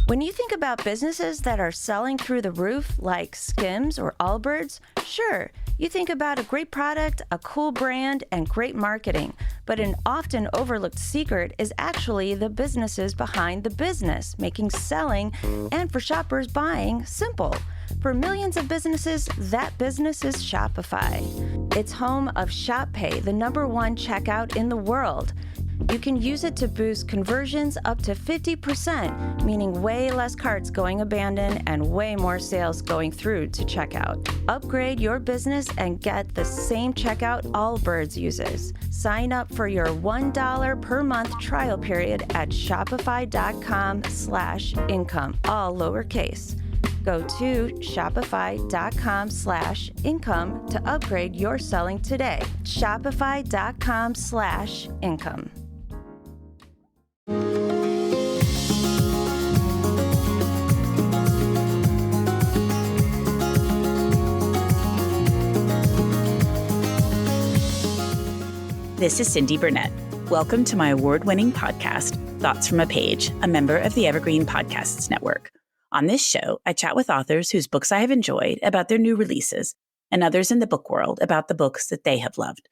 When you think about businesses that are selling through the roof, like Skims or Allbirds, sure, you think about a great product, a cool brand, and great marketing. But an often overlooked secret is actually the businesses behind the business, making selling and for shoppers buying simple. For millions of businesses, that business is Shopify. It's home of Shop Pay, the #1 checkout in the world. You can use it to boost conversions up to 50%, meaning way less carts going abandoned and way more sales going through to checkout. Upgrade your business and get the same checkout Allbirds uses. Sign up for your $1 per month trial period at shopify.com/income, all lowercase. Go to shopify.com/income to upgrade your selling today. Shopify.com/income. This is Cindy Burnett. Welcome to my award-winning podcast, Thoughts from a Page, a member of the Evergreen Podcasts Network. On this show, I chat with authors whose books I have enjoyed about their new releases and others in the book world about the books that they have loved.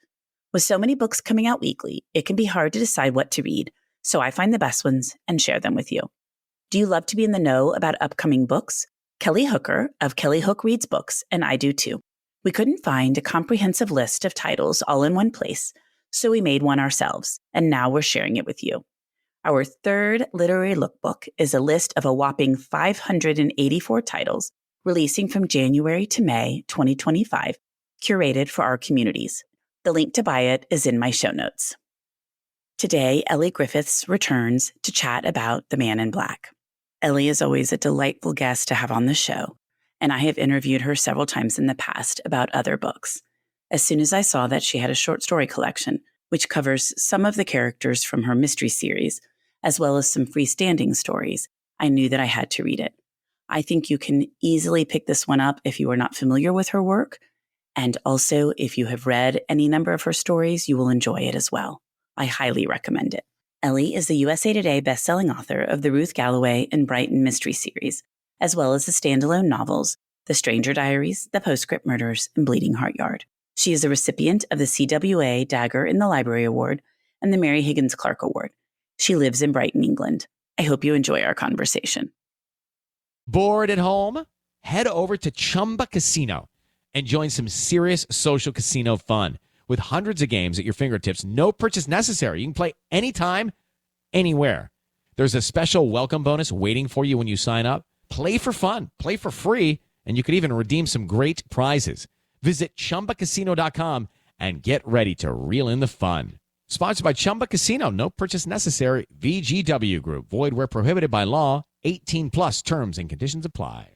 With so many books coming out weekly, it can be hard to decide what to read, so I find the best ones and share them with you. Do you love to be in the know about upcoming books? Kelly Hooker of Kelly Hook Reads Books, and I do too. We couldn't find a comprehensive list of titles all in one place, so we made one ourselves, and now we're sharing it with you. Our third literary lookbook is a list of a whopping 584 titles releasing from January to May 2025, curated for our communities. The link to buy it is in my show notes. Today, Elly Griffiths returns to chat about The Man in Black. Elly is always a delightful guest to have on the show, and I have interviewed her several times in the past about other books. As soon as I saw that she had a short story collection, which covers some of the characters from her mystery series, as well as some freestanding stories, I knew that I had to read it. I think you can easily pick this one up if you are not familiar with her work, and also if you have read any number of her stories, you will enjoy it as well. I highly recommend it. Elly is the USA Today bestselling author of the Ruth Galloway and Brighton mystery series, as well as the standalone novels, The Stranger Diaries, The Postscript Murders, and Bleeding Heart Yard. She is a recipient of the CWA Dagger in the Library Award and the Mary Higgins Clark Award. She lives in Brighton, England. I hope you enjoy our conversation. Bored at home? Head over to Chumba Casino and join some serious social casino fun. With hundreds of games at your fingertips, no purchase necessary. You can play anytime, anywhere. There's a special welcome bonus waiting for you when you sign up. Play for fun, play for free, and you could even redeem some great prizes. Visit ChumbaCasino.com and get ready to reel in the fun. Sponsored by Chumba Casino. No purchase necessary. VGW Group. Void where prohibited by law. 18 plus terms and conditions apply.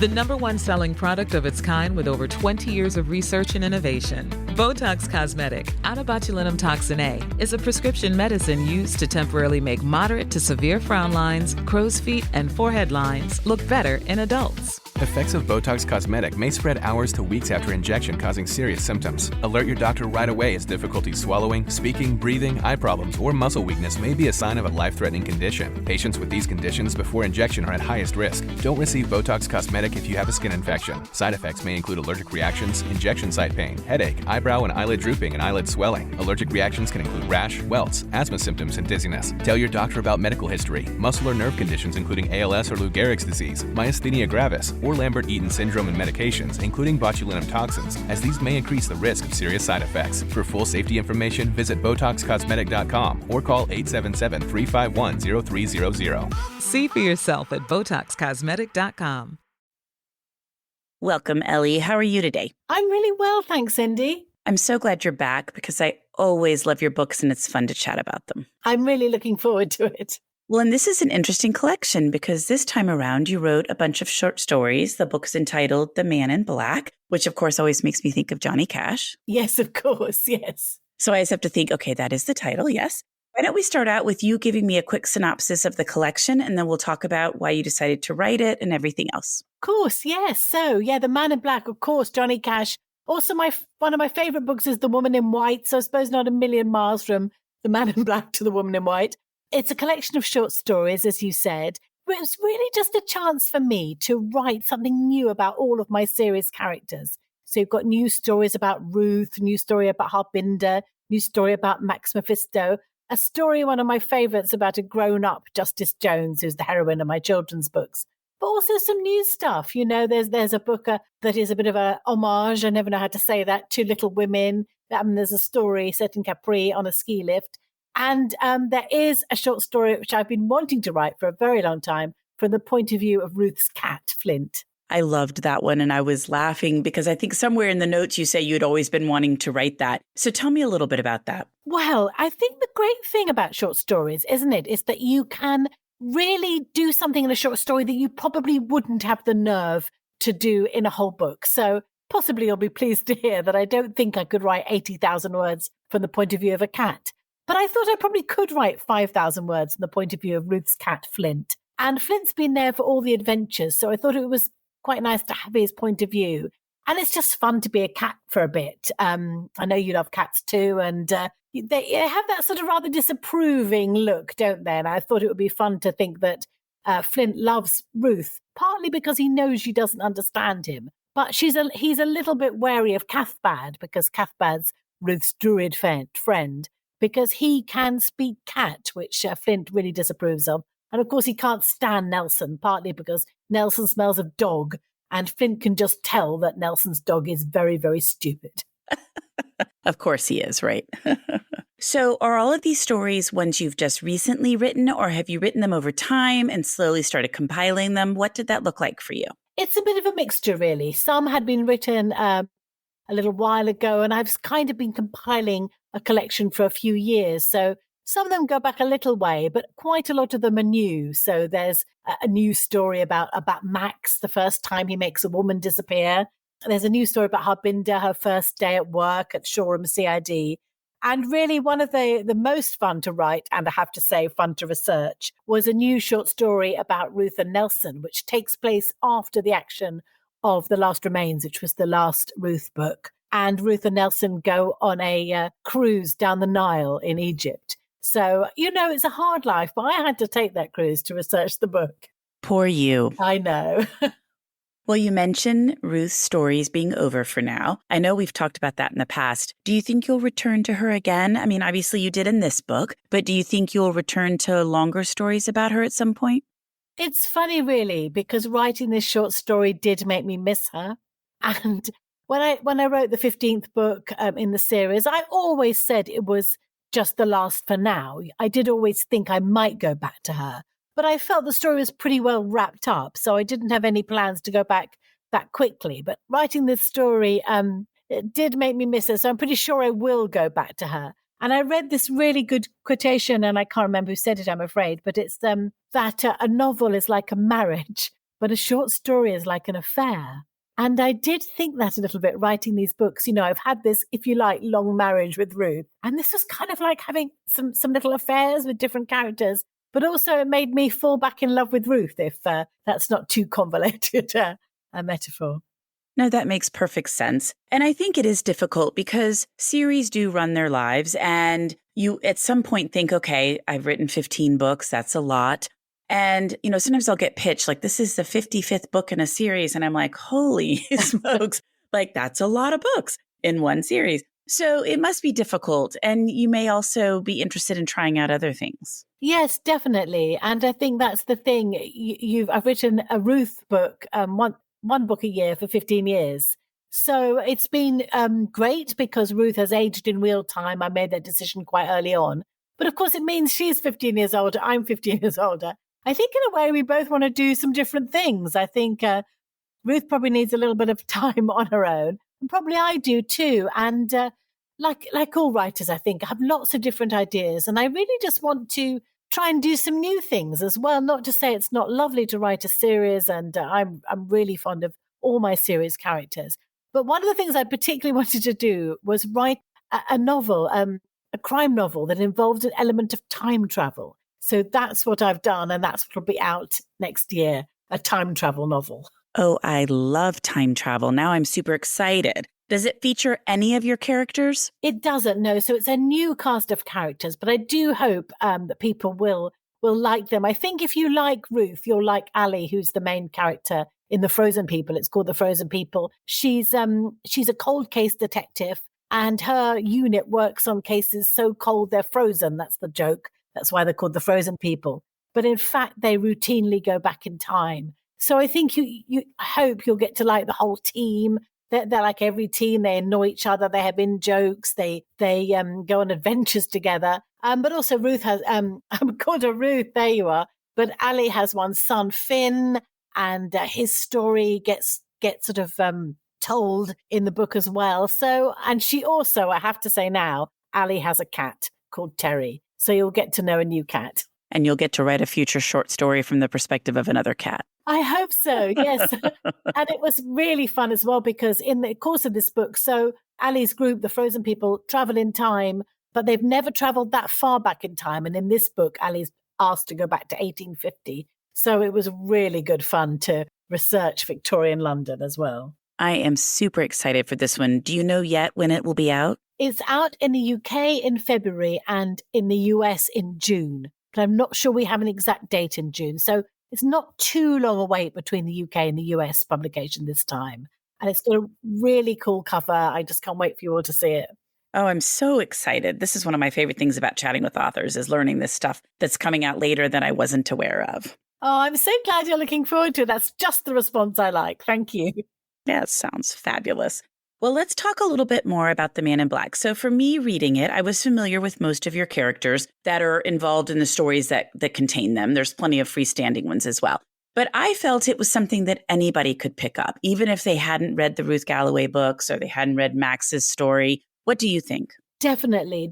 The #1 selling product of its kind with over 20 years of research and innovation. Botox Cosmetic, onabotulinum toxin A, is a prescription medicine used to temporarily make moderate to severe frown lines, crow's feet, and forehead lines look better in adults. Effects of Botox Cosmetic may spread hours to weeks after injection, causing serious symptoms. Alert your doctor right away as difficulty swallowing, speaking, breathing, eye problems, or muscle weakness may be a sign of a life-threatening condition. Patients with these conditions before injection are at highest risk. Don't receive Botox Cosmetic if you have a skin infection. Side effects may include allergic reactions, injection site pain, headache, eyebrow and eyelid drooping, and eyelid swelling. Allergic reactions can include rash, welts, asthma symptoms, and dizziness. Tell your doctor about medical history, muscle or nerve conditions including ALS or Lou Gehrig's disease, myasthenia gravis, or Lambert-Eaton syndrome and medications, including botulinum toxins, as these may increase the risk of serious side effects. For full safety information, visit BotoxCosmetic.com or call 877-351-0300. See for yourself at BotoxCosmetic.com. Welcome, Elly. How are you today? I'm really well, thanks, Cindy. I'm so glad you're back because I always love your books and it's fun to chat about them. I'm really looking forward to it. Well, and this is an interesting collection because this time around you wrote a bunch of short stories. The book's entitled The Man in Black, which of course always makes me think of Johnny Cash. Yes, of course, yes. So I just have to think, okay, that is the title, yes. Why don't we start out with you giving me a quick synopsis of the collection, and then we'll talk about why you decided to write it and everything else. Of course, yes. So, The Man in Black, of course, Johnny Cash. Also, one of my favorite books is The Woman in White, so I suppose not a million miles from The Man in Black to The Woman in White. It's a collection of short stories, as you said. it was really just a chance for me to write something new about all of my series characters. So you've got new stories about Ruth, new story about Harbinder, new story about Max Mephisto, a story, one of my favourites, about a grown-up Justice Jones, who's the heroine of my children's books. But also some new stuff. You know, there's a book that is a bit of a homage, I never know how to say that, to Little Women. There's a story set in Capri on a ski lift. And there is a short story which I've been wanting to write for a very long time from the point of view of Ruth's cat, Flint. I loved that one. And I was laughing because I think somewhere in the notes you say you'd always been wanting to write that. So tell me a little bit about that. Well, I think the great thing about short stories, isn't it, is that you can really do something in a short story that you probably wouldn't have the nerve to do in a whole book. So possibly you'll be pleased to hear that I don't think I could write 80,000 words from the point of view of a cat. But I thought I probably could write 5,000 words from the point of view of Ruth's cat, Flint. And Flint's been there for all the adventures, so I thought it was quite nice to have his point of view. And it's just fun to be a cat for a bit. I know you love cats too, and they have that sort of rather disapproving look, don't they? And I thought it would be fun to think that Flint loves Ruth, partly because he knows she doesn't understand him. But he's a little bit wary of Cathbad, because Cathbad's Ruth's druid friend, because he can speak cat, which Flint really disapproves of. And of course, he can't stand Nelson, partly because Nelson smells of dog, and Flint can just tell that Nelson's dog is very, very stupid. Of course he is, right? So are all of these stories ones you've just recently written, or have you written them over time and slowly started compiling them? What did that look like for you? It's a bit of a mixture, really. Some had been written a little while ago, and I've kind of been compiling a collection for a few years. So some of them go back a little way, but quite a lot of them are new. So there's a new story about Max, the first time he makes a woman disappear. There's a new story about Harbinder, her first day at work at Shoreham CID. And really one of the most fun to write, and I have to say fun to research, was a new short story about Ruth and Nelson, which takes place after the action of The Last Remains, which was the last Ruth book. And Ruth and Nelson go on a cruise down the Nile in Egypt. So, it's a hard life, but I had to take that cruise to research the book. Poor you. I know. Well, you mentioned Ruth's stories being over for now. I know we've talked about that in the past. Do you think you'll return to her again? I mean, obviously you did in this book, but do you think you'll return to longer stories about her at some point? It's funny, really, because writing this short story did make me miss her. And when I wrote the 15th book in the series, I always said it was just the last for now. I did always think I might go back to her, but I felt the story was pretty well wrapped up, so I didn't have any plans to go back that quickly. But writing this story, it did make me miss her, so I'm pretty sure I will go back to her. And I read this really good quotation, and I can't remember who said it, I'm afraid, but it's that a novel is like a marriage, but a short story is like an affair. And I did think that a little bit writing these books. I've had this, if you like, long marriage with Ruth. And this was kind of like having some little affairs with different characters. But also it made me fall back in love with Ruth, if that's not too convoluted a metaphor. No, that makes perfect sense. And I think it is difficult because series do run their lives. And you at some point think, okay, I've written 15 books. That's a lot. And, sometimes I'll get pitched like, this is the 55th book in a series. And I'm like, holy smokes, like that's a lot of books in one series. So it must be difficult. And you may also be interested in trying out other things. Yes, definitely. And I think that's the thing. I've written a Ruth book, one book a year for 15 years. So it's been great because Ruth has aged in real time. I made that decision quite early on. But of course, it means she's 15 years older. I'm 15 years older. I think in a way we both want to do some different things. I think Ruth probably needs a little bit of time on her own, and probably I do too. And like all writers, I think, I have lots of different ideas, and I really just want to try and do some new things as well. Not to say it's not lovely to write a series, and I'm really fond of all my series characters. But one of the things I particularly wanted to do was write a novel, a crime novel that involved an element of time travel. So that's what I've done, and that's what will be out next year, a time travel novel. Oh, I love time travel. Now I'm super excited. Does it feature any of your characters? It doesn't, no. So it's a new cast of characters, but I do hope that people will will like them. I think if you like Ruth, you'll like Elly, who's the main character in The Frozen People. It's called The Frozen People. She's a cold case detective, and her unit works on cases so cold they're frozen. That's the joke. That's why they're called The Frozen People. But in fact, they routinely go back in time. So I think I hope you'll get to like the whole team. They're like every team. They annoy each other. They have in jokes. They go on adventures together. But also Ruth has, I'm called her Ruth. There you are. But Elly has one son, Finn, and his story gets sort of told in the book as well. So, and she also, I have to say now, Elly has a cat called Terry. So you'll get to know a new cat. And you'll get to write a future short story from the perspective of another cat. I hope so, yes. And it was really fun as well, because in the course of this book, so Elly's group, the Frozen People, travel in time, but they've never traveled that far back in time. And in this book, Elly's asked to go back to 1850. So it was really good fun to research Victorian London as well. I am super excited for this one. Do you know yet when it will be out? It's out in the UK in February and in the US in June. But I'm not sure we have an exact date in June. So it's not too long a wait between the UK and the US publication this time. And it's got a really cool cover. I just can't wait for you all to see it. Oh, I'm so excited. This is one of my favorite things about chatting with authors, is learning this stuff that's coming out later that I wasn't aware of. Oh, I'm so glad you're looking forward to it. That's just the response I like. Thank you. Yeah, it sounds fabulous. Well, let's talk a little bit more about The Man in Black. So for me reading it, I was familiar with most of your characters that are involved in the stories that contain them. There's plenty of freestanding ones as well. But I felt it was something that anybody could pick up, even if they hadn't read the Ruth Galloway books or they hadn't read Max's story. What do you think? Definitely.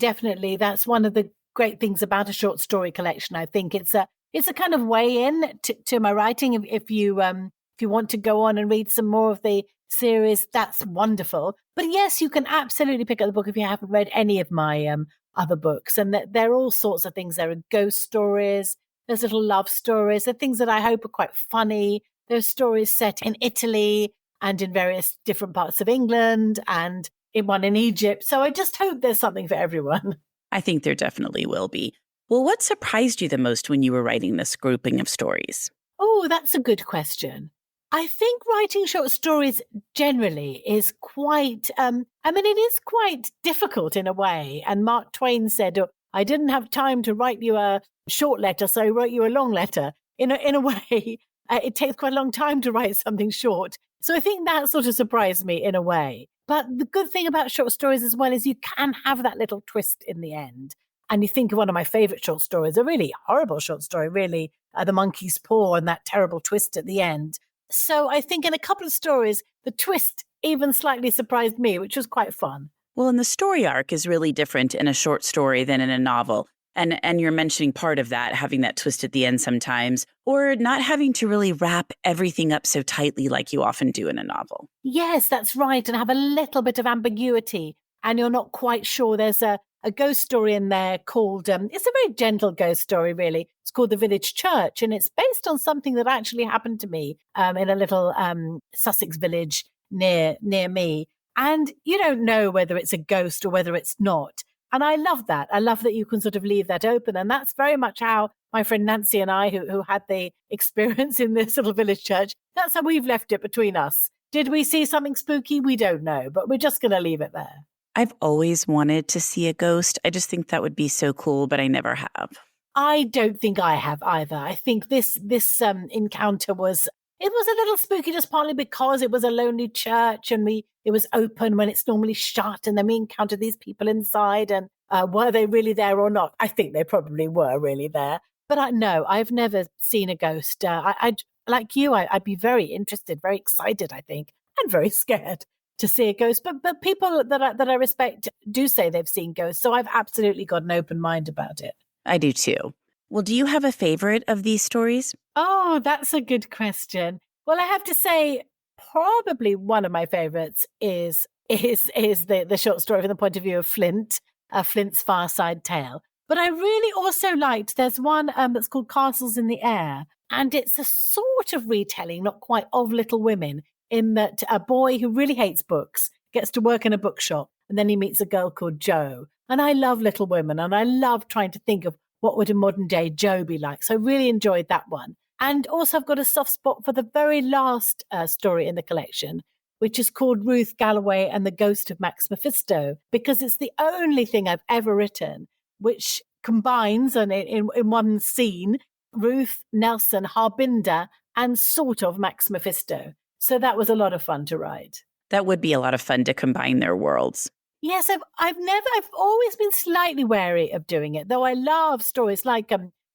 That's one of the great things about a short story collection. I think it's a kind of way in to my writing. If you want to go on and read some more of the series, that's wonderful. But yes, you can absolutely pick up the book if you haven't read any of my other books. And there are all sorts of things. There are ghost stories, there's little love stories, there are things that I hope are quite funny. There's stories set in Italy and in various different parts of England and in one in Egypt. So I just hope there's something for everyone. I think there definitely will be. Well, what surprised you the most when you were writing this grouping of stories? Oh, that's a good question. I think writing short stories generally is quite, it is quite difficult in a way. And Mark Twain said, oh, I didn't have time to write you a short letter, so I wrote you a long letter. In a way, it takes quite a long time to write something short. So I think that sort of surprised me in a way. But the good thing about short stories as well is you can have that little twist in the end. And you think of one of my favorite short stories, a really horrible short story, really, The Monkey's Paw, and that terrible twist at the end. So I think in a couple of stories, the twist even slightly surprised me, which was quite fun. Well, and the story arc is really different in a short story than in a novel. And you're mentioning part of that, having that twist at the end sometimes, or not having to really wrap everything up so tightly like you often do in a novel. Yes, that's right. And have a little bit of ambiguity. And you're not quite sure. There's a ghost story in there called, it's a very gentle ghost story, really. It's called The Village Church, and it's based on something that actually happened to me in a little Sussex village near me. And you don't know whether it's a ghost or whether it's not. And I love that. I love that you can sort of leave that open. And that's very much how my friend Nancy and I, who had the experience in this little village church, that's how we've left it between us. Did we see something spooky? We don't know, but we're just going to leave it there. I've always wanted to see a ghost. I just think that would be so cool, but I never have. I don't think I have either. I think this encounter was a little spooky, just partly because it was a lonely church and it was open when it's normally shut, and then we encountered these people inside, and were they really there or not? I think they probably were really there, but no, I've never seen a ghost. I'd like you, I'd be very interested, very excited, I think, and very scared to see a ghost. But people that I respect do say they've seen ghosts, so I've absolutely got an open mind about it. I do too. Well, do you have a favorite of these stories? Oh, that's a good question. Well, I have to say, probably one of my favorites is the short story from the point of view of Flint, Flint's Fireside Tale. But I really also liked, there's one that's called Castles in the Air, and it's a sort of retelling, not quite, of Little Women, in that a boy who really hates books gets to work in a bookshop, and then he meets a girl called Jo. And I love Little Women, and I love trying to think of what would a modern day Joe be like? So I really enjoyed that one. And also I've got a soft spot for the very last story in the collection, which is called Ruth Galloway and the Ghost of Max Mephisto, because it's the only thing I've ever written which combines in one scene Ruth, Nelson, Harbinder, and sort of Max Mephisto. So that was a lot of fun to write. That would be a lot of fun to combine their worlds. Yes, I've always been slightly wary of doing it, though I love stories like,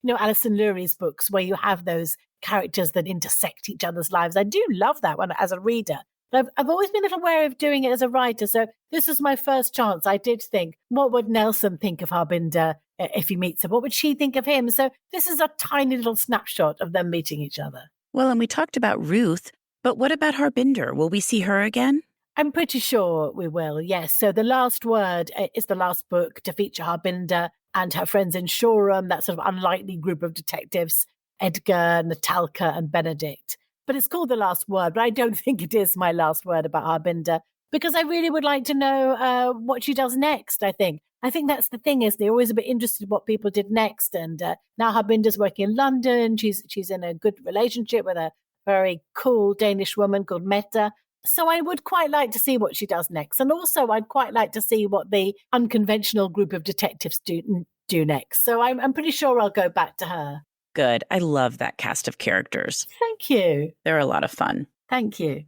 Alison Lurie's books where you have those characters that intersect each other's lives. I do love that one as a reader. But I've always been a little wary of doing it as a writer. So this was my first chance. I did think, what would Nelson think of Harbinder if he meets her? What would she think of him? So this is a tiny little snapshot of them meeting each other. Well, and we talked about Ruth, but what about Harbinder? Will we see her again? I'm pretty sure we will, yes. So The Last Word is the last book to feature Harbinder and her friends in Shoreham, that sort of unlikely group of detectives, Edgar, Natalka, and Benedict. But it's called The Last Word, but I don't think it is my last word about Harbinder, because I really would like to know what she does next, I think. I think that's the thing, is they're always a bit interested in what people did next. And now Harbinder's working in London. She's in a good relationship with a very cool Danish woman called Mette. So I would quite like to see what she does next. And also I'd quite like to see what the unconventional group of detectives do next. So I'm pretty sure I'll go back to her. Good. I love that cast of characters. Thank you. They're a lot of fun. Thank you.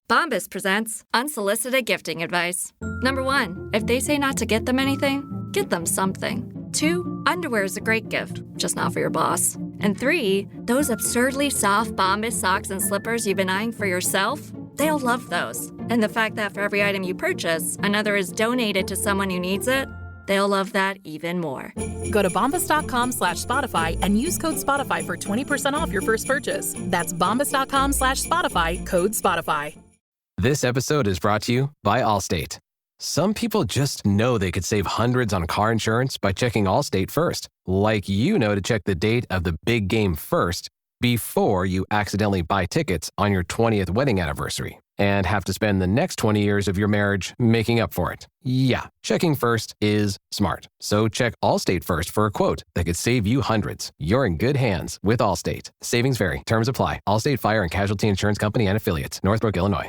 Bombas presents unsolicited gifting advice. Number 1, if they say not to get them anything, get them something. 2, underwear is a great gift, just not for your boss. And 3, those absurdly soft Bombas socks and slippers you've been eyeing for yourself, they'll love those. And the fact that for every item you purchase, another is donated to someone who needs it, they'll love that even more. Go to bombas.com/Spotify and use code Spotify for 20% off your first purchase. That's bombas.com/Spotify, code Spotify. This episode is brought to you by Allstate. Some people just know they could save hundreds on car insurance by checking Allstate first. Like to check the date of the big game first before you accidentally buy tickets on your 20th wedding anniversary and have to spend the next 20 years of your marriage making up for it. Yeah, checking first is smart. So check Allstate first for a quote that could save you hundreds. You're in good hands with Allstate. Savings vary. Terms apply. Allstate Fire and Casualty Insurance Company and Affiliates. Northbrook, Illinois.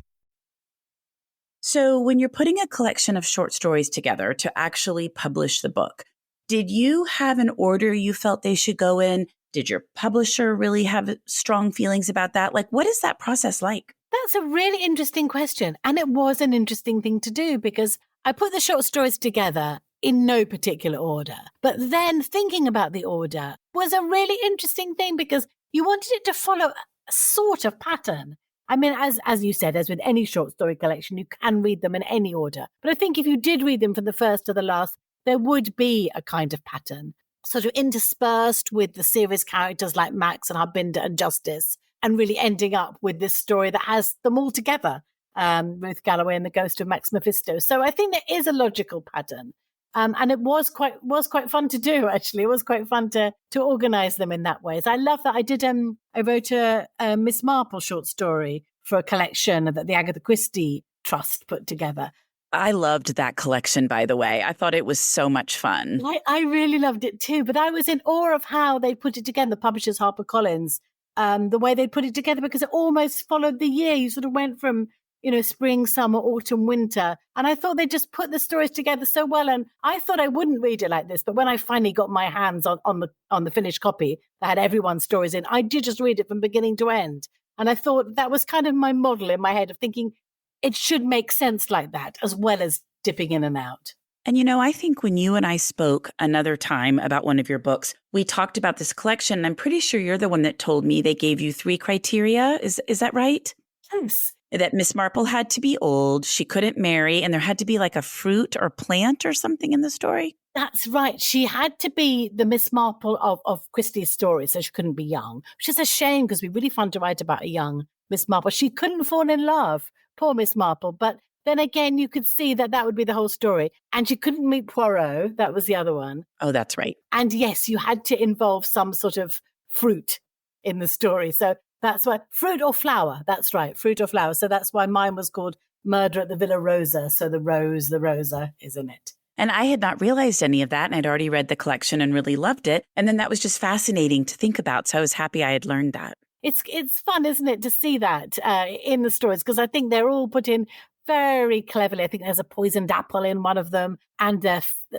So when you're putting a collection of short stories together to actually publish the book, did you have an order you felt they should go in? Did your publisher really have strong feelings about that? Like, what is that process like? That's a really interesting question. And it was an interesting thing to do because I put the short stories together in no particular order. But then thinking about the order was a really interesting thing because you wanted it to follow a sort of pattern. I mean, as you said, as with any short story collection, you can read them in any order. But I think if you did read them from the first to the last, there would be a kind of pattern, sort of interspersed with the series characters like Max and Harbinder and Justice, and really ending up with this story that has them all together, Ruth Galloway and the Ghost of Max Mephisto. So I think there is a logical pattern. And it was quite fun to do, actually. It was quite fun to organize them in that way. So I love that. I wrote a Miss Marple short story for a collection that the Agatha Christie Trust put together. I loved that collection, by the way. I thought it was so much fun. I really loved it too, but I was in awe of how they put it together, the publishers HarperCollins, the way they put it together, because it almost followed the year. You sort of went from spring, summer, autumn, winter. And I thought they just put the stories together so well. And I thought I wouldn't read it like this. But when I finally got my hands on the finished copy that had everyone's stories in, I did just read it from beginning to end. And I thought that was kind of my model in my head of thinking it should make sense like that, as well as dipping in and out. And I think when you and I spoke another time about one of your books, we talked about this collection. And I'm pretty sure you're the one that told me they gave you 3 criteria. Is that right? Yes. That Miss Marple had to be old, she couldn't marry, and there had to be like a fruit or plant or something in the story. That's right. She had to be the Miss Marple of Christie's story, so she couldn't be young, which is a shame because it'd be really fun to write about a young Miss Marple. She couldn't fall in love, poor Miss Marple. But then again, you could see that would be the whole story. And she couldn't meet Poirot. That was the other one. Oh, that's right. And yes, you had to involve some sort of fruit in the story. So that's why, fruit or flower. That's right, fruit or flower. So that's why mine was called Murder at the Villa Rosa. So the rose, the Rosa is in it. And I had not realized any of that. And I'd already read the collection and really loved it. And then that was just fascinating to think about. So I was happy I had learned that. It's fun, isn't it, to see that in the stories, because I think they're all put in very cleverly. I think there's a poisoned apple in one of them, and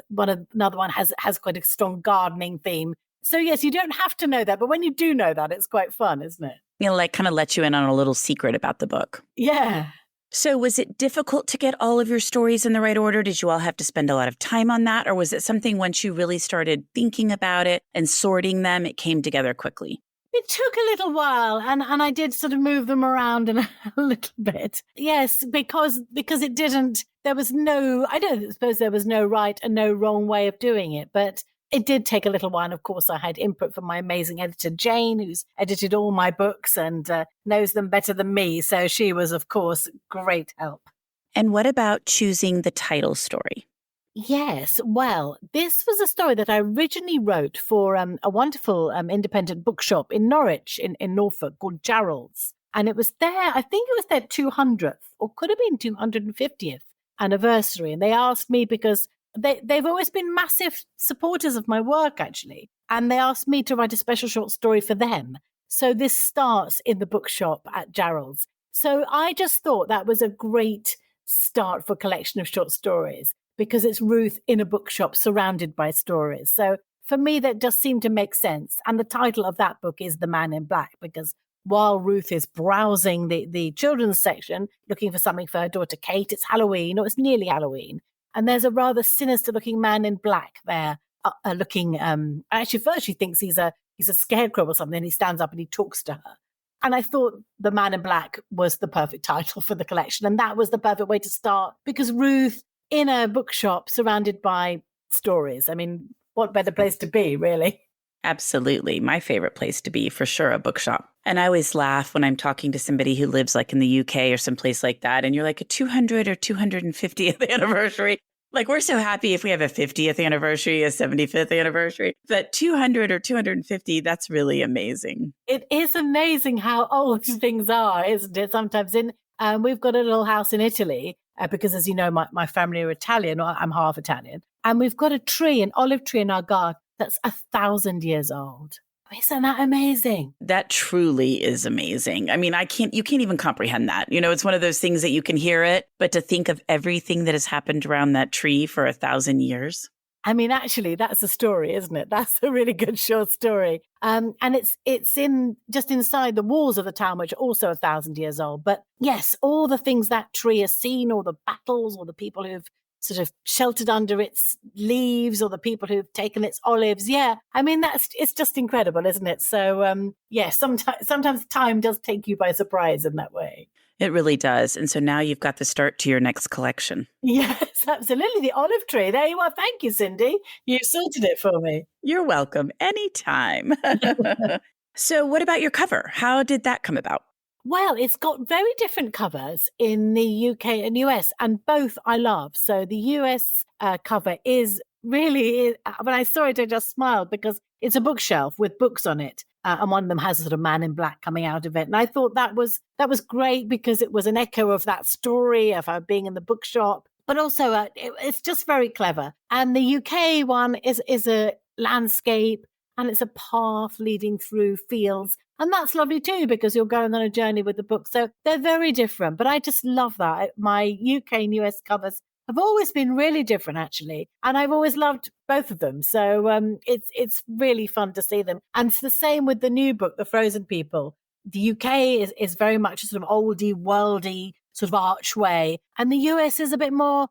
another one has quite a strong gardening theme. So yes, you don't have to know that, but when you do know that, it's quite fun, isn't it? Like kind of let you in on a little secret about the book. Yeah. So was it difficult to get all of your stories in the right order? Did you all have to spend a lot of time on that? Or was it something once you really started thinking about it and sorting them, it came together quickly? It took a little while, and I did sort of move them around a little bit. Yes, because it didn't, there was no, I don't suppose there was no right and no wrong way of doing it, but it did take a little while. And of course, I had input from my amazing editor, Jane, who's edited all my books and knows them better than me. So she was, of course, great help. And what about choosing the title story? Yes, well, this was a story that I originally wrote for a wonderful independent bookshop in Norwich, in Norfolk, called Gerald's. And it was I think it was their 200th, or could have been 250th anniversary. And they asked me, because they've always been massive supporters of my work, actually. And they asked me to write a special short story for them. So this starts in the bookshop at Gerald's. So I just thought that was a great start for a collection of short stories, because it's Ruth in a bookshop surrounded by stories. So for me, that just seemed to make sense. And the title of that book is The Man in Black, because while Ruth is browsing the children's section, looking for something for her daughter Kate, it's Halloween, or it's nearly Halloween. And there's a rather sinister looking man in black there, looking, actually first she thinks he's a scarecrow or something, and he stands up and he talks to her. And I thought The Man in Black was the perfect title for the collection. And that was the perfect way to start, because Ruth in a bookshop surrounded by stories. I mean, what better place to be, really? Absolutely. My favorite place to be, for sure, a bookshop. And I always laugh when I'm talking to somebody who lives like in the UK or someplace like that. And you're like, a 200 or 250th anniversary. Like, we're so happy if we have a 50th anniversary, a 75th anniversary. But 200 or 250, that's really amazing. It is amazing how old things are, isn't it? Sometimes we've got a little house in Italy, because as you know, my family are Italian, or I'm half Italian. And we've got an olive tree in our garden that's 1,000 years old. Isn't that amazing? That truly is amazing. I mean, you can't even comprehend that. You know, it's one of those things that you can hear it, but to think of everything that has happened around that tree for 1,000 years. I mean, actually, that's a story, isn't it? That's a really good short story. And it's just inside the walls of the town, which are also 1,000 years old. But yes, all the things that tree has seen, all the battles, or the people who've sort of sheltered under its leaves, or the people who've taken its olives. Yeah, I mean, it's just incredible, isn't it? So, sometimes time does take you by surprise in that way. It really does. And so now you've got the start to your next collection. Yes, absolutely. The olive tree. There you are. Thank you, Cindy. You sorted it for me. You're welcome. Anytime. So what about your cover? How did that come about? Well, it's got very different covers in the UK and US, and both I love. So the US cover is really, when I saw it, I just smiled, because it's a bookshelf with books on it. And one of them has a sort of man in black coming out of it. And I thought that was great, because it was an echo of that story of her being in the bookshop. But also, it's just very clever. And the UK one is a landscape, and it's a path leading through fields. And that's lovely too, because you're going on a journey with the book. So they're very different. But I just love that. My UK and US covers have always been really different, actually. And I've always loved both of them. So it's really fun to see them. And it's the same with the new book, The Frozen People. The UK is very much a sort of oldie, worldy sort of archway. And the US is a bit more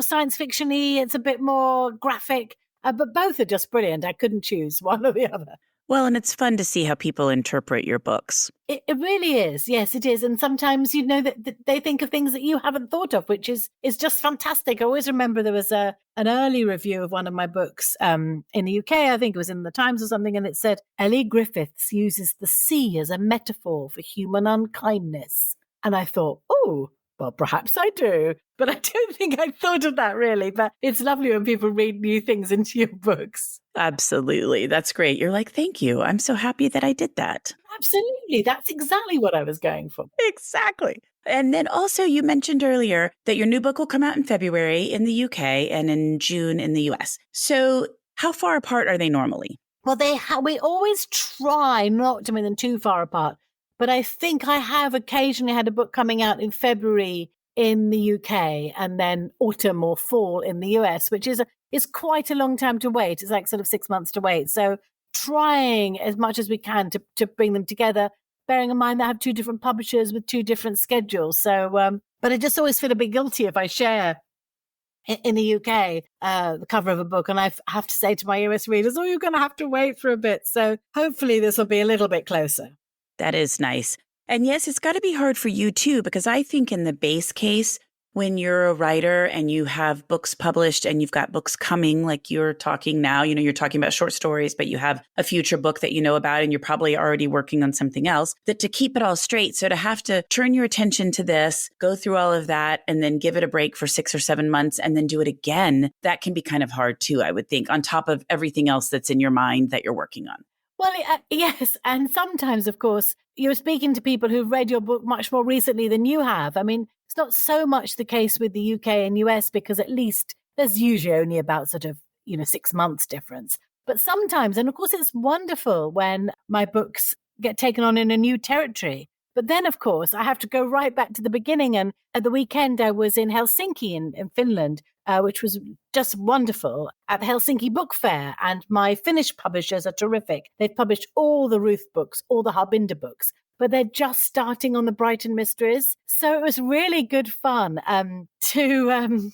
science fiction-y. It's a bit more graphic. But both are just brilliant. I couldn't choose one or the other. Well, and it's fun to see how people interpret your books. It really is. Yes, it is. And sometimes, you know, that they think of things that you haven't thought of, which is just fantastic. I always remember there was an early review of one of my books in the UK. I think it was in the Times or something. And it said, Elly Griffiths uses the sea as a metaphor for human unkindness. And I thought, oh, well, perhaps I do. But I don't think I thought of that really. But it's lovely when people read new things into your books. Absolutely. That's great. You're like, thank you. I'm so happy that I did that. Absolutely. That's exactly what I was going for. Exactly. And then also you mentioned earlier that your new book will come out in February in the UK and in June in the US. So how far apart are they normally? Well, we always try not to make them too far apart. But I think I have occasionally had a book coming out in February in the UK and then autumn or fall in the US, which is quite a long time to wait. It's like sort of 6 months to wait. So trying as much as we can to bring them together, bearing in mind that I have two different publishers with two different schedules. So, but I just always feel a bit guilty if I share in the UK the cover of a book, and I have to say to my US readers, oh, you're going to have to wait for a bit. So hopefully this will be a little bit closer. That is nice. And yes, it's got to be hard for you too, because I think in the base case, when you're a writer and you have books published and you've got books coming, like you're talking now, you're talking about short stories, but you have a future book that you know about and you're probably already working on something else, that to keep it all straight. So to have to turn your attention to this, go through all of that, and then give it a break for 6 or 7 months and then do it again, that can be kind of hard too, I would think, on top of everything else that's in your mind that you're working on. Well, yes. And sometimes, of course, you're speaking to people who've read your book much more recently than you have. I mean, it's not so much the case with the UK and US because at least there's usually only about sort of, 6 months difference. But sometimes, and of course, it's wonderful when my books get taken on in a new territory. But then, of course, I have to go right back to the beginning. And at the weekend, I was in Helsinki in Finland, which was just wonderful, at the Helsinki Book Fair. And my Finnish publishers are terrific. They've published all the Ruth books, all the Harbinder books, but they're just starting on the Brighton Mysteries. So it was really good fun to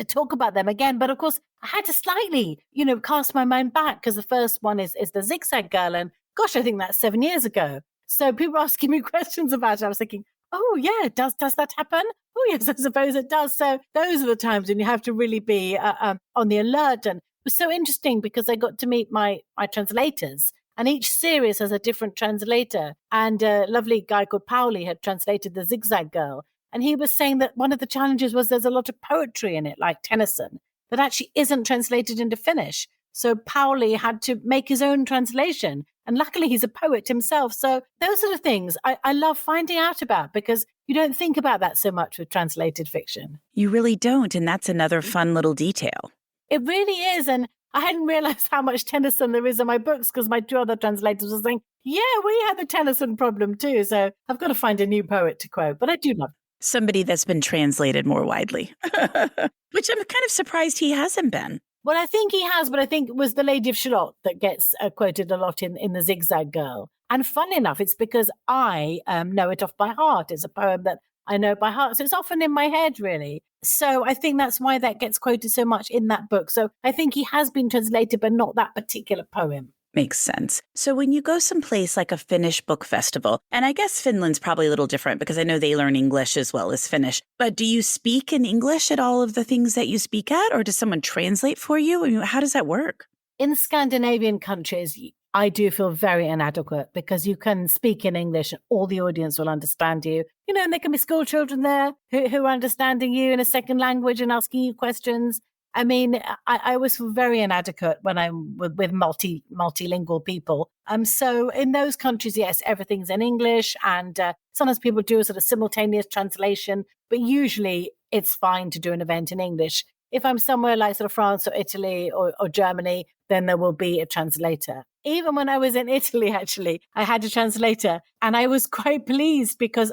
talk about them again. But of course, I had to slightly, cast my mind back because the first one is the Zigzag Girl. And gosh, I think that's 7 years ago. So people were asking me questions about it. I was thinking, oh, yeah, does that happen? Oh, yes, I suppose it does. So those are the times when you have to really be on the alert. And it was so interesting because I got to meet my translators. And each series has a different translator. And a lovely guy called Pauli had translated The Zigzag Girl. And he was saying that one of the challenges was there's a lot of poetry in it, like Tennyson, that actually isn't translated into Finnish. So Pauli had to make his own translation. And luckily, he's a poet himself. So those are the things I love finding out about because you don't think about that so much with translated fiction. You really don't. And that's another fun little detail. It really is. And I hadn't realized how much Tennyson there is in my books because my two other translators were saying, yeah, we had the Tennyson problem too. So I've got to find a new poet to quote. But I do love somebody that's been translated more widely, which I'm kind of surprised he hasn't been. Well, I think he has, but I think it was The Lady of Shalott that gets quoted a lot in The Zigzag Girl. And fun enough, it's because I know it off by heart. It's a poem that I know by heart. So it's often in my head, really. So I think that's why that gets quoted so much in that book. So I think he has been translated, but not that particular poem. Makes sense. So when you go someplace like a Finnish book festival, and I guess Finland's probably a little different because I know they learn English as well as Finnish, but do you speak in English at all of the things that you speak at, or does someone translate for you? I mean, how does that work? In Scandinavian countries, I do feel very inadequate because you can speak in English and all the audience will understand you. And there can be school children there who are understanding you in a second language and asking you questions. I mean, I always feel very inadequate when I'm with multilingual people. So in those countries, yes, everything's in English. And sometimes people do a sort of simultaneous translation, but usually it's fine to do an event in English. If I'm somewhere like sort of France or Italy or Germany, then there will be a translator. Even when I was in Italy, actually, I had a translator and I was quite pleased because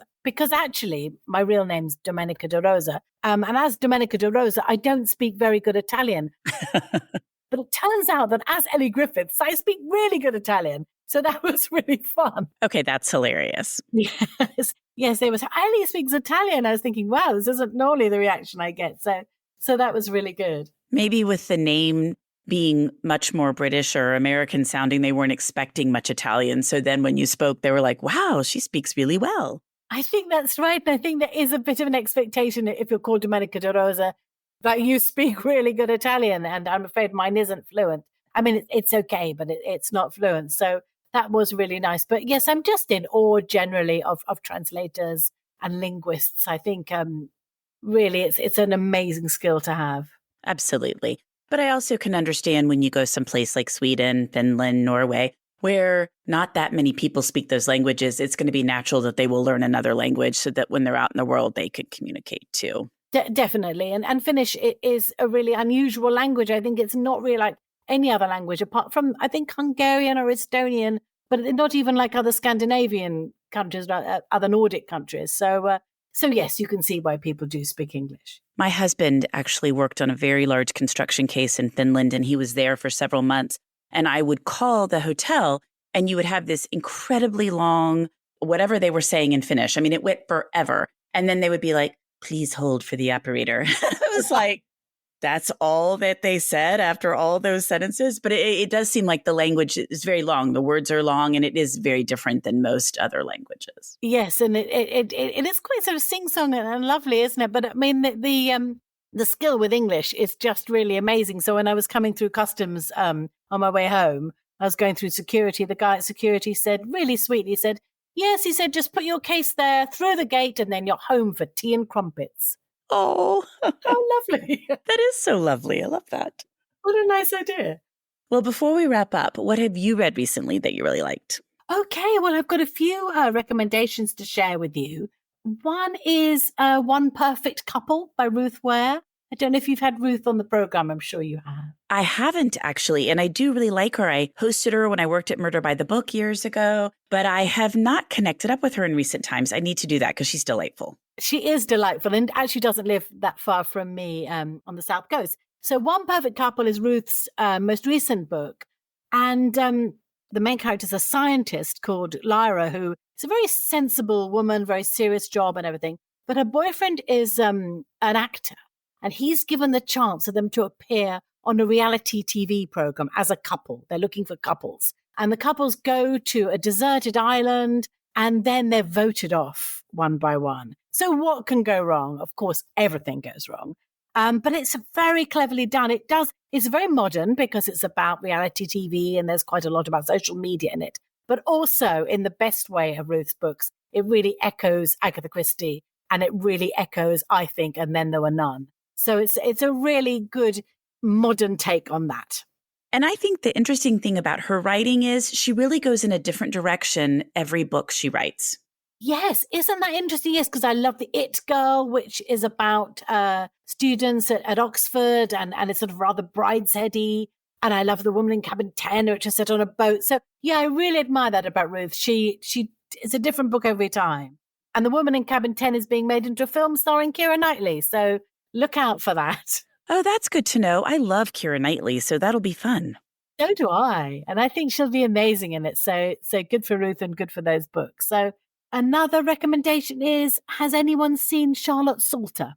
actually my real name's Domenica De Rosa. And as Domenica De Rosa, I don't speak very good Italian. But it turns out that as Elly Griffiths, I speak really good Italian. So that was really fun. Okay, that's hilarious. Yes, they was Elly speaks Italian. I was thinking, wow, this isn't normally the reaction I get. So that was really good. Maybe with the name being much more British or American sounding, they weren't expecting much Italian. So then when you spoke, they were like, wow, she speaks really well. I think that's right. And I think there is a bit of an expectation if you're called Domenica De Rosa that you speak really good Italian. And I'm afraid mine isn't fluent. I mean, it's okay, but it's not fluent. So that was really nice. But yes, I'm just in awe generally of translators and linguists. I think really it's an amazing skill to have. Absolutely. But I also can understand when you go someplace like Sweden, Finland, Norway, where not that many people speak those languages, it's going to be natural that they will learn another language so that when they're out in the world, they could communicate too. Definitely. And Finnish is a really unusual language. I think it's not really like any other language apart from, I think, Hungarian or Estonian, but not even like other Scandinavian countries, other Nordic countries. So yes, you can see why people do speak English. My husband actually worked on a very large construction case in Finland, and he was there for several months. And I would call the hotel, and you would have this incredibly long, whatever they were saying in Finnish. I mean, it went forever. And then they would be like, please hold for the operator. It was like, that's all that they said after all those sentences. But it does seem like the language is very long. The words are long, and it is very different than most other languages. Yes, and it is quite sort of sing-song and lovely, isn't it? But I mean, the skill with English is just really amazing. So when I was coming through customs on my way home, I was going through security. The guy at security said, really sweetly, he said, yes, he said, just put your case there, through the gate, and then you're home for tea and crumpets. Oh, how lovely. That is so lovely. I love that. What a nice idea. Well, before we wrap up, what have you read recently that you really liked? Okay, well, I've got a few recommendations to share with you. One is One Perfect Couple by Ruth Ware. I don't know if you've had Ruth on the program. I'm sure you have. I haven't actually, and I do really like her. I hosted her when I worked at Murder by the Book years ago, but I have not connected up with her in recent times. I need to do that because she's delightful. She is delightful and actually doesn't live that far from me on the South Coast. So One Perfect Couple is Ruth's most recent book. And the main character is a scientist called Lyra, who is a very sensible woman, very serious job and everything. But her boyfriend is an actor. And he's given the chance for them to appear on a reality TV program as a couple. They're looking for couples. And the couples go to a deserted island and then they're voted off one by one. So what can go wrong? Of course, everything goes wrong. But it's very cleverly done. It's very modern because it's about reality TV and there's quite a lot about social media in it. But also in the best way of Ruth's books, it really echoes Agatha Christie and it really echoes, I think, And Then There Were None. So it's a really good modern take on that. And I think the interesting thing about her writing is she really goes in a different direction every book she writes. Yes, isn't that interesting? Yes, because I love The It Girl, which is about students at Oxford and it's sort of rather bridesheady. And I love The Woman in Cabin 10, which is set on a boat. So yeah, I really admire that about Ruth. She it's a different book every time. And The Woman in Cabin 10 is being made into a film starring Keira Knightley. So look out for that. Oh, that's good to know. I love Keira Knightley, so that'll be fun. So do I. And I think she'll be amazing in it. So good for Ruth and good for those books. So another recommendation is, has anyone seen Charlotte Salter?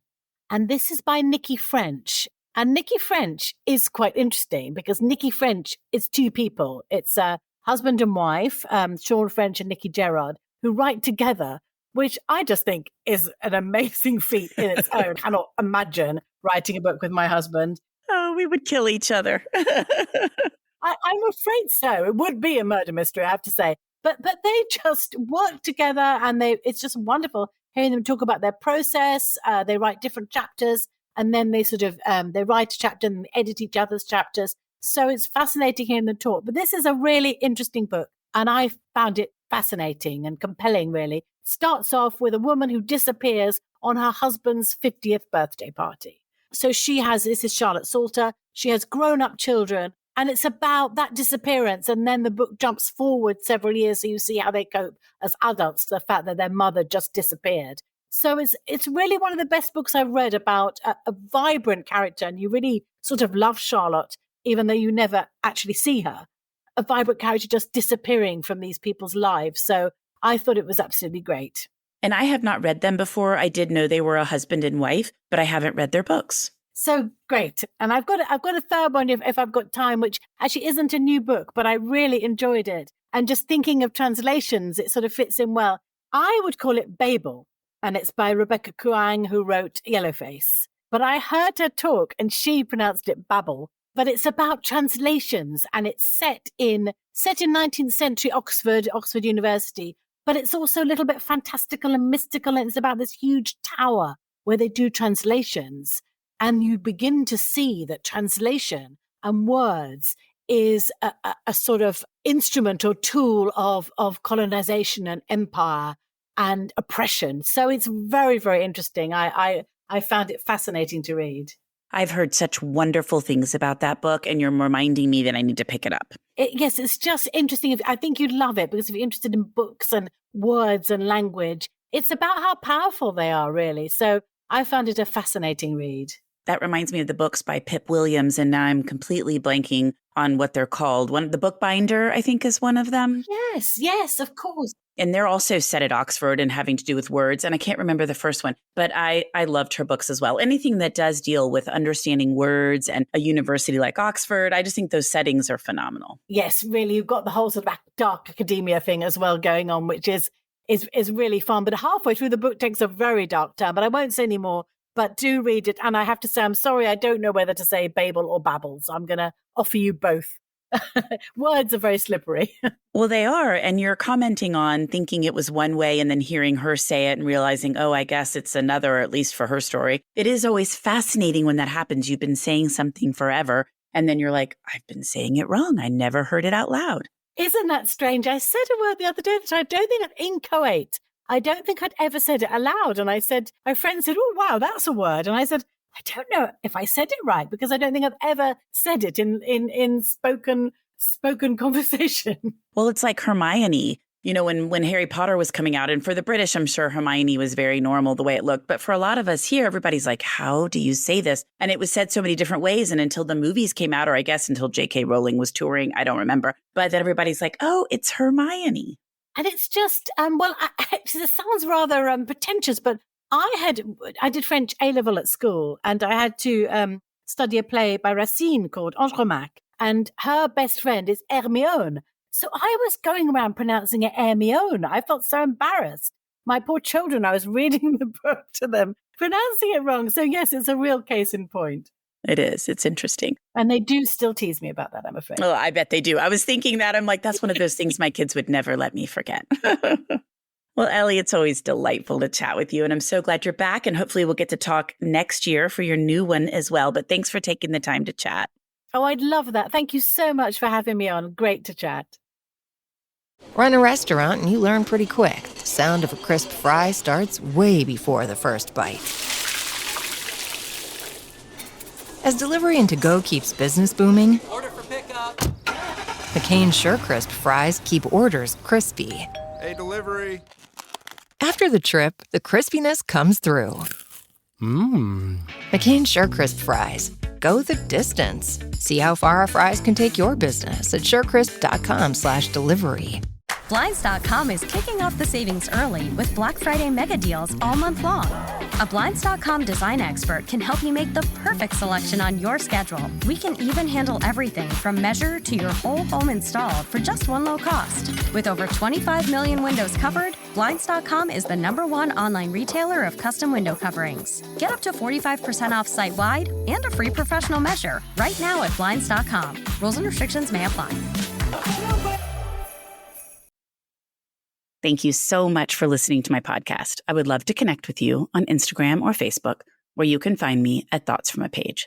And this is by Nicci French. And Nicci French is quite interesting because Nicci French is two people. It's a husband and wife, Sean French and Nikki Gerard, who write together, which I just think is an amazing feat in its own. I cannot imagine writing a book with my husband. Oh, we would kill each other. I'm afraid so. It would be a murder mystery, I have to say. But they just work together and it's just wonderful hearing them talk about their process. They write different chapters and then they sort of, they write a chapter and edit each other's chapters. So it's fascinating hearing them talk. But this is a really interesting book and I found it fascinating and compelling, really. Starts off with a woman who disappears on her husband's 50th birthday party. So this is Charlotte Salter, she has grown-up children, and it's about that disappearance. And then the book jumps forward several years, so you see how they cope as adults to the fact that their mother just disappeared. So it's really one of the best books I've read about a vibrant character, and you really sort of love Charlotte, even though you never actually see her. A vibrant character just disappearing from these people's lives. So I thought it was absolutely great. And I have not read them before. I did know they were a husband and wife, but I haven't read their books. So great. And I've got a third one if I've got time, which actually isn't a new book, but I really enjoyed it. And just thinking of translations, it sort of fits in well. I would call it Babel, and it's by Rebecca Kuang, who wrote Yellowface. But I heard her talk and she pronounced it Babel. But it's about translations and it's set in 19th century Oxford University. But it's also a little bit fantastical and mystical. And it's about this huge tower where they do translations. And you begin to see that translation and words is a sort of instrument or tool of colonization and empire and oppression. So it's very, very interesting. I found it fascinating to read. I've heard such wonderful things about that book, and you're reminding me that I need to pick it up. Yes, it's just interesting. I think you'd love it because if you're interested in books and words and language, it's about how powerful they are, really. So I found it a fascinating read. That reminds me of the books by Pip Williams, and now I'm completely blanking on what they're called. The Bookbinder, I think, is one of them. Yes, of course. And they're also set at Oxford and having to do with words. And I can't remember the first one, but I loved her books as well. Anything that does deal with understanding words and a university like Oxford, I just think those settings are phenomenal. Yes, really. You've got the whole sort of dark academia thing as well going on, which is really fun. But halfway through the book takes a very dark turn, but I won't say any more. But do read it. And I have to say, I'm sorry, I don't know whether to say Babel or Babel. So I'm going to offer you both. Words are very slippery. Well, they are. And you're commenting on thinking it was one way and then hearing her say it and realizing, oh, I guess it's another, at least for her story. It is always fascinating when that happens. You've been saying something forever. And then you're like, I've been saying it wrong. I never heard it out loud. Isn't that strange? I said a word the other day that I don't think I've inchoate. I don't think I'd ever said it aloud. And I said, my friend said, oh, wow, that's a word. And I said, I don't know if I said it right because I don't think I've ever said it in spoken conversation. Well, it's like Hermione, when Harry Potter was coming out, and for the British, I'm sure Hermione was very normal the way it looked. But for a lot of us here, everybody's like, how do you say this? And it was said so many different ways. And until the movies came out, or I guess until J.K. Rowling was touring, I don't remember. But then everybody's like, oh, it's Hermione. And it's just, actually, this sounds rather pretentious, but I did French A-level at school, and I had to study a play by Racine called Andromaque, and her best friend is Hermione. So I was going around pronouncing it Hermione. I felt so embarrassed. My poor children, I was reading the book to them, pronouncing it wrong. So yes, it's a real case in point. It is. It's interesting. And they do still tease me about that, I'm afraid. Oh, I bet they do. I was thinking that. I'm like, that's one of those things my kids would never let me forget. Well, Elly, it's always delightful to chat with you. And I'm so glad you're back. And hopefully we'll get to talk next year for your new one as well. But thanks for taking the time to chat. Oh, I'd love that. Thank you so much for having me on. Great to chat. Run a restaurant and you learn pretty quick. The sound of a crisp fry starts way before the first bite. As delivery and to-go keeps business booming, order for pickup. McCain's SureCrisp fries keep orders crispy. Hey, delivery. After the trip, the crispiness comes through. McCain's SureCrisp fries. Go the distance. See how far our fries can take your business at surecrisp.com/delivery. Blinds.com is kicking off the savings early with Black Friday mega deals all month long. A Blinds.com design expert can help you make the perfect selection on your schedule. We can even handle everything from measure to your whole home installed for just one low cost. With over 25 million windows covered, Blinds.com is the #1 online retailer of custom window coverings. Get up to 45% off site-wide and a free professional measure right now at Blinds.com. Rules and restrictions may apply. Thank you so much for listening to my podcast. I would love to connect with you on Instagram or Facebook, where you can find me at Thoughts from a Page.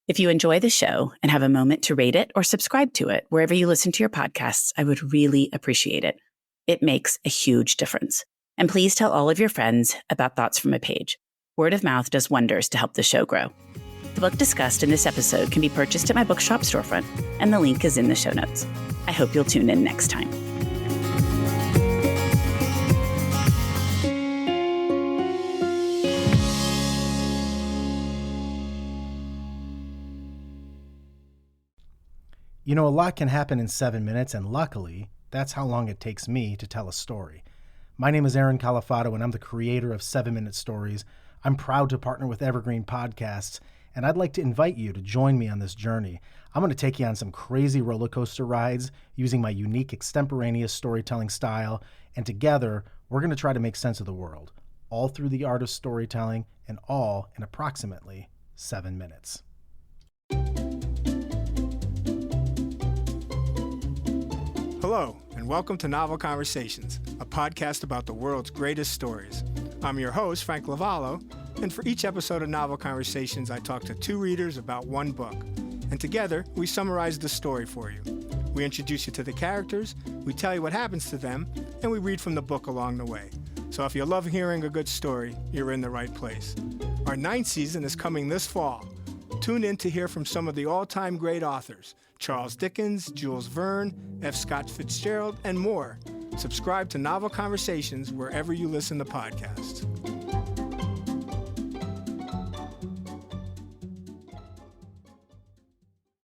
If you enjoy the show and have a moment to rate it or subscribe to it wherever you listen to your podcasts, I would really appreciate it. It makes a huge difference. And please tell all of your friends about Thoughts from a Page. Word of mouth does wonders to help the show grow. The book discussed in this episode can be purchased at my bookshop storefront, and the link is in the show notes. I hope you'll tune in next time. You know, a lot can happen in 7 minutes, and luckily, that's how long it takes me to tell a story. My name is Aaron Califato, and I'm the creator of 7-Minute Stories. I'm proud to partner with Evergreen Podcasts, and I'd like to invite you to join me on this journey. I'm going to take you on some crazy roller coaster rides using my unique extemporaneous storytelling style, and together, we're going to try to make sense of the world, all through the art of storytelling, and all in approximately 7 minutes. Hello, and welcome to Novel Conversations, a podcast about the world's greatest stories. I'm your host, Frank Lavallo, and for each episode of Novel Conversations, I talk to 2 readers about one book. and together we summarize the story for you. We introduce you to the characters, we tell you what happens to them, and we read from the book along the way. So if you love hearing a good story, you're in the right place. Our 9th season is coming this fall. Tune in to hear from some of the all-time great authors, Charles Dickens, Jules Verne, F. Scott Fitzgerald, and more. Subscribe to Novel Conversations wherever you listen to podcasts.